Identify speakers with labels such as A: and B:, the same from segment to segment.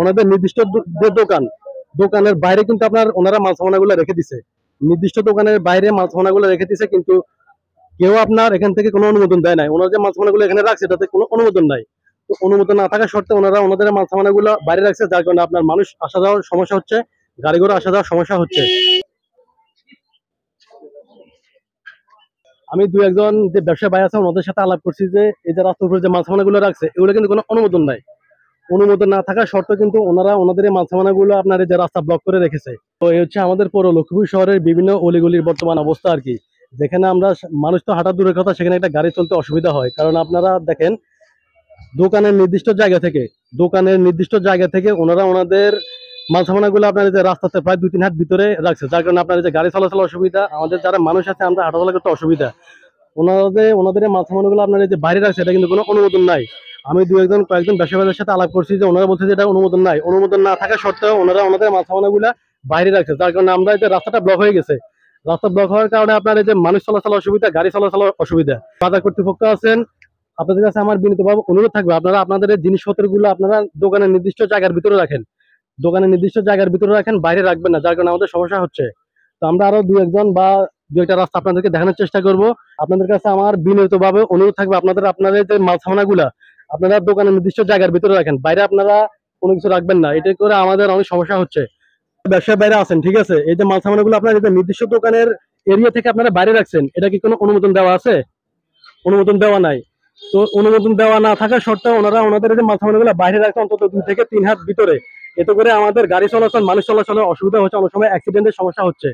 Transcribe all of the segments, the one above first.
A: ওনাদের নির্দিষ্ট যে দোকানের বাইরে কিন্তু আপনার ওনারা মাল সামানাগুলো রেখে দিছে, নির্দিষ্ট দোকানের বাইরে মাল সামানাগুলো রেখে দিছে, কিন্তু কেউ আপনার এখান থেকে কোনো অনুমোদন দেয় নাই। ওনারা যে মাল সামানাগুলো এখানে রাখছে তাতে কোনো অনুমোদন নাই। তো অনুমোদন না থাকা সত্ত্বেও ওনারা ওনাদের মাল সামানাগুলো বাইরে রাখছে, যার কারণে আপনার মানুষ আসা যাওয়ার সমস্যা হচ্ছে, গাড়ি ঘোড়া আসা যাওয়ার সমস্যা হচ্ছে। আমি দু একজন যে ব্যবসায়ী ভাই আছে ওনাদের সাথে আলাপ করছি যে এই যে রাস্তার উপরে যে মাল সামানাগুলো রাখছে এগুলো কিন্তু কোনো অনুমোদন নাই। অনুমোদন না থাকা সত্ত্বেও কিন্তু ওনারা ওনাদের এই মাল সামানাগুলো আপনার এই যে রাস্তা ব্লক করে রেখেছে। তো এই হচ্ছে আমাদের পৌর লক্ষ্মীপুর শহরের বিভিন্ন অলিগলির বর্তমান অবস্থা আর কি। যেখানে আমরা মানুষ তো হাঁটা দূরের কথা, সেখানে একটা গাড়ি চলতে অসুবিধা হয়। কারণ আপনারা দেখেন, দোকানের নির্দিষ্ট জায়গা থেকে ওনারা ওনাদের মাল সামানাগুলো আপনার এই যে রাস্তাতে প্রায় 2-3 হাত ভিতরে রাখছে, যার কারণে আপনার এই যে গাড়ি চলাচল অসুবিধা, আমাদের যারা মানুষ আছে আমরা হাঁটাচলা করতে অসুবিধা। ওনাদের এই মাল সামানাগুলো আপনার এই যে বাইরে রাখছে, এটা কিন্তু কোনো অনুমোদন নাই। আমি কয়েকজন ব্যবসায়ীদের সাথে আলাপ করছি যে ওনারা বলছে যে এটা অনুমোদন নাই। অনুমোদন না থাকা সত্ত্বেও ওনারা ওনাদের মাল সামানাগুলো বাইরে রাখছে, যার কারণে আমরা এই যে রাস্তাটা ব্লক হয়ে গেছে। রাস্তা ব্লক হওয়ার কারণে আপনার এই যে মানুষ চলাচল অসুবিধা, গাড়ি চলাচল অসুবিধা। বাজার কর্তৃপক্ষ আছেন, আপনাদের কাছে আমার বিনীতভাবে অনুরোধ থাকবে আপনারা আপনাদের এই জিনিসপত্রগুলো আপনারা দোকানের নির্দিষ্ট জায়গার ভিতরে রাখেন। দোকানের নির্দিষ্ট জায়গার ভিতরে রাখেন, বাইরে রাখবেন না, যার কারণে আমাদের সমস্যা হচ্ছে। তো আমরা আরো দু একজন বা দু একটা রাস্তা আপনাদেরকে দেখানোর চেষ্টা করব। আপনাদের কাছে আমার বিনীতভাবে অনুরোধ থাকবে আপনাদের যে মাল সামানাগুলা আপনারা দোকানের নির্দিষ্ট জায়গার ভিতরে রাখেন, বাইরে আপনারা কোনো কিছু রাখবেন না। এটা করে আমাদের অনেক সমস্যা হচ্ছে। ব্যবসার বাইরে আছেন, ঠিক আছে, এই যে মাল সামানাগুলো আপনার যে নির্দিষ্ট দোকানের এরিয়া থেকে আপনারা বাইরে রাখছেন, এটা কি কোনো অনুমোদন দেওয়া আছে? অনুমোদন দেওয়া নাই। তো অনুমোদন দেওয়া না থাকা সত্ত্বেও ওনারা ওনাদের যে মাল সামানাগুলো বাইরে রাখছে অন্তত 2 থেকে 3 হাত ভিতরে। এতে করে আমাদের গাড়ি চলাচল, মানুষ চলাচলের অসুবিধা হচ্ছে, অনেক সময় অ্যাক্সিডেন্টের সমস্যা হচ্ছে।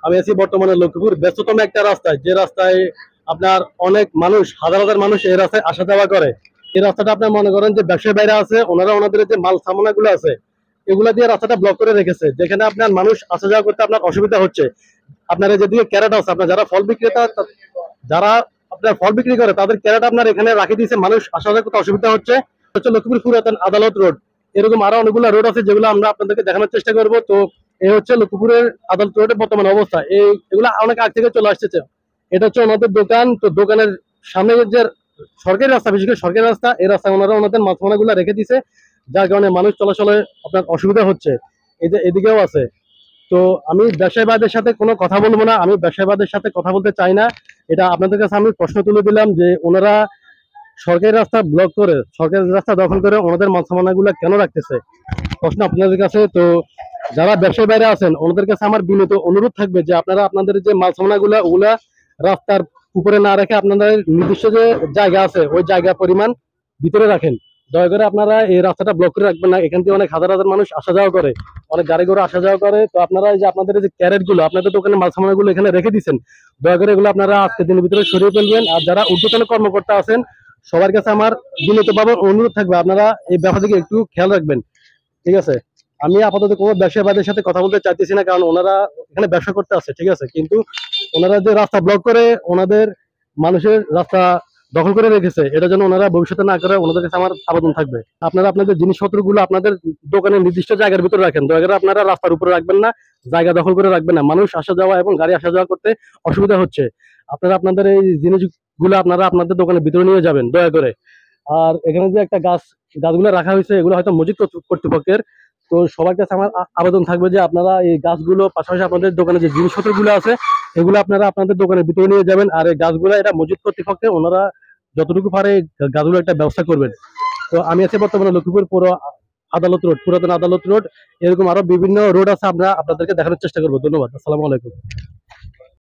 A: আমি আছি বর্তমানে লক্ষ্মীপুর ব্যস্ততম একটা রাস্তায়, যে রাস্তায় আপনার অনেক মানুষ, হাজার হাজার মানুষ এই রাস্তায় আসা যাওয়া করে। এই রাস্তাটা আপনার মনে করেন যে ব্যবসায়ী বাইরে আছে, ওনারা ওনাদের যে মাল সামানাগুলো আছে এগুলা দিয়ে রাস্তাটা ব্লক করে রেখেছে, যেখানে আপনার মানুষ আসা যাওয়া করতে আপনার অসুবিধা হচ্ছে। আপনার যেদিকে ক্যারেট আছে, আপনার যারা ফল বিক্রেতা, যারা আপনার ফল বিক্রি করে তাদের ক্যারেট আপনার এখানে রাখি দিয়েছে, মানুষ আসা যাওয়া করতে অসুবিধা হচ্ছে। হচ্ছে লক্ষ্মীপুর পুরাতন আদালত রোড। এরকম আরো অনেকগুলো রোড আছে যেগুলো আমরা আপনাদেরকে দেখানোর চেষ্টা করব। তো এই হচ্ছে লক্ষ্মীপুরের আদালত রোডের বর্তমান অবস্থা। এগুলো অনেক আগ থেকে চলে আসতেছে। এটা হচ্ছে ওনাদের দোকান। তো দোকানের সামনে যে সরকারি রাস্তা, বিশেষ করে সরকারি রাস্তা, এই রাস্তায় ওনারা ওনাদের মাল সামানাগুলো রেখে দিছে, যার কারণে মানুষ চলাচলে আপনার অসুবিধা হচ্ছে। এই যে এদিকেও আছে। তো আমি ব্যবসায়ীবাদের সাথে কোনো কথা বলবো না, আমি ব্যবসায়ীবাদের সাথে কথা বলতে চাই না। এটা আপনাদের কাছে আমি প্রশ্ন তুলে দিলাম যে ওনারা সরকারি রাস্তা ব্লক করে, সরকারি রাস্তা দখল করে ওনাদের মাল সামানাগুলো কেন রাখতেছে, প্রশ্ন আপনাদের কাছে। তো যারা ব্যবসায়ী বাইরে আছেন ওনাদের কাছে আমার বিনীত অনুরোধ থাকবে যে আপনারা আপনাদের যে মাল সামানাগুলো ওগুলা রাস্তার উপরে না রেখে আপনাদের নির্দিষ্ট যে জায়গা আছে ওই জায়গা পরিমাণ ভিতরে রাখেন। দয়া করে আপনারা এই রাস্তাটা ব্লক করে রাখবেন না। এখান থেকে অনেক হাজার হাজার মানুষ আসা যাওয়া করে, অনেক গাড়ি ঘোড়া আসা যাওয়া করে। তো আপনারা এই যে আপনাদের যে ক্যারেট গুলো আপনাদের দোকানে মাল সামানাগুলো এখানে রেখে দিচ্ছেন, দয়া করে এগুলো আপনারা আজকের দিনের ভিতরে সরিয়ে ফেলবেন। আর যারা ঊর্ধ্বতন কর্মকর্তা আছেন সবার কাছে আমার বিনীতভাবে অনুরোধ থাকবে আপনারা এই ব্যাপারটিকে একটু খেয়াল রাখবেন, ঠিক আছে? আমি আপাতত কোনো ব্যবসায়ীদের সাথে কথা বলতে চাইতেছি না, কারণ ওনারা এখানে ব্যবসা করতে আসছে, ঠিক আছে, কিন্তু ওনারা যে রাস্তা ব্লক করে ওনাদের মানুষের রাস্তা দখল করে রেখেছে, এটা যেন ওনারা ভবিষ্যতে না করে, ওনাদের কাছে আমার আবেদন থাকবে আপনারা আপনাদের জিনিসপত্রগুলো আপনাদের দোকানের নির্দিষ্ট জায়গার ভিতরে রাখেন। দয়া করে আপনারা রাস্তার উপরে রাখবেন না, জায়গা দখল করে রাখবেন না। মানুষ আসা যাওয়া এবং গাড়ি আসা যাওয়া করতে অসুবিধা হচ্ছে। আপনারা আপনাদের এই জিনিসগুলো আপনারা আপনাদের দোকানের ভিতরে নিয়ে যাবেন দয়া করে। আর এখানে যে একটা গাছগুলো রাখা হয়েছে এগুলো হয়তো মসজিদ কর্তৃপক্ষের। তো সবার কাছে আমার আবেদন থাকবে যে আপনারা এই গাছগুলো, পাশাপাশি আপনাদের দোকানে যে জিনিসপত্রগুলো আছে এগুলো আপনারা আপনাদের দোকানের ভিতরে নিয়ে যাবেন। আর এই গাছগুলো এটা মসজিদ কর্তৃপক্ষের, ওনারা যতটুকু পারে গাছগুলো একটা ব্যবস্থা করবেন। তো আমি আছি বর্তমানে লক্ষ্মীপুর পুরো আদালত রোড, পুরাতন আদালত রোড। এরকম আরো বিভিন্ন রোড আছে, আমরা আপনাদেরকে দেখানোর চেষ্টা করবো। ধন্যবাদ। আসসালামু আলাইকুম।